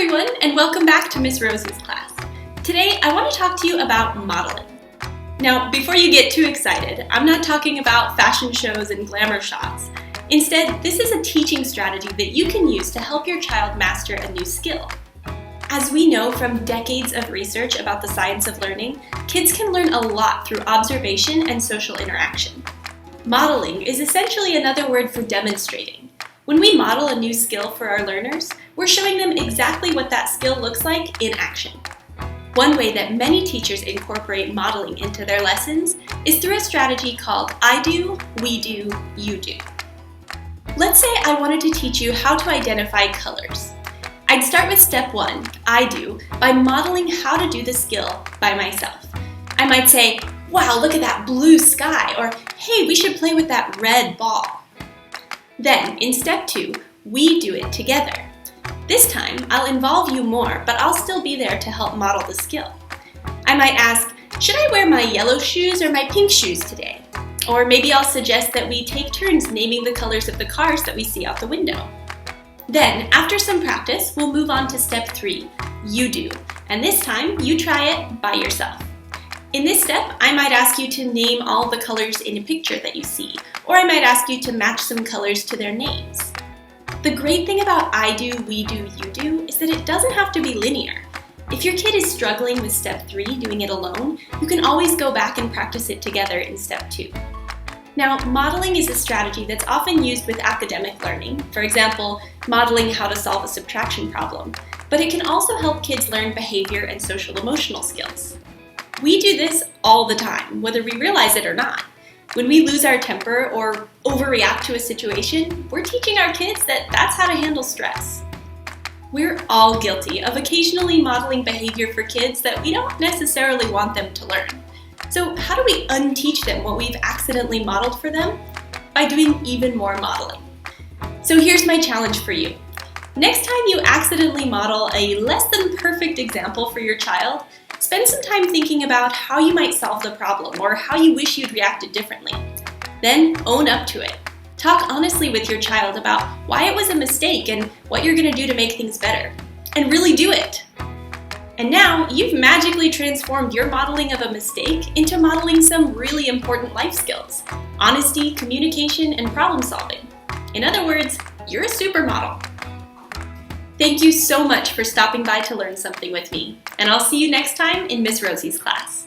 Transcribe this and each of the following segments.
everyone, and welcome back to Miss Rosie's class. Today, I want to talk to you about modeling. Now, before you get too excited, I'm not talking about fashion shows and glamour shots. Instead, this is a teaching strategy that you can use to help your child master a new skill. As we know from decades of research about the science of learning, kids can learn a lot through observation and social interaction. Modeling is essentially another word for demonstrating. When we model a new skill for our learners, we're showing them exactly what that skill looks like in action. One way that many teachers incorporate modeling into their lessons is through a strategy called I do, we do, you do. Let's say I wanted to teach you how to identify colors. I'd start with step 1, I do, by modeling how to do the skill by myself. I might say, wow, look at that blue sky, or hey, we should play with that red ball. Then, in step 2, we do it together. This time, I'll involve you more, but I'll still be there to help model the skill. I might ask, should I wear my yellow shoes or my pink shoes today? Or maybe I'll suggest that we take turns naming the colors of the cars that we see out the window. Then, after some practice, we'll move on to step 3, you do. And this time, you try it by yourself. In this step, I might ask you to name all the colors in a picture that you see, or I might ask you to match some colors to their names. The great thing about I do, we do, you do is that it doesn't have to be linear. If your kid is struggling with step 3, doing it alone, you can always go back and practice it together in step 2. Now, modeling is a strategy that's often used with academic learning, for example, modeling how to solve a subtraction problem, but it can also help kids learn behavior and social emotional skills. We do this all the time, whether we realize it or not. When we lose our temper or overreact to a situation, we're teaching our kids that that's how to handle stress. We're all guilty of occasionally modeling behavior for kids that we don't necessarily want them to learn. So how do we unteach them what we've accidentally modeled for them? By doing even more modeling. So here's my challenge for you. Next time you accidentally model a less than perfect example for your child, spend some time thinking about how you might solve the problem or how you wish you'd reacted differently. Then own up to it. Talk honestly with your child about why it was a mistake and what you're going to do to make things better. And really do it. And now you've magically transformed your modeling of a mistake into modeling some really important life skills: honesty, communication, and problem solving. In other words, you're a supermodel. Thank you so much for stopping by to learn something with me, and I'll see you next time in Miss Rosie's class.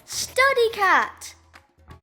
Studycat!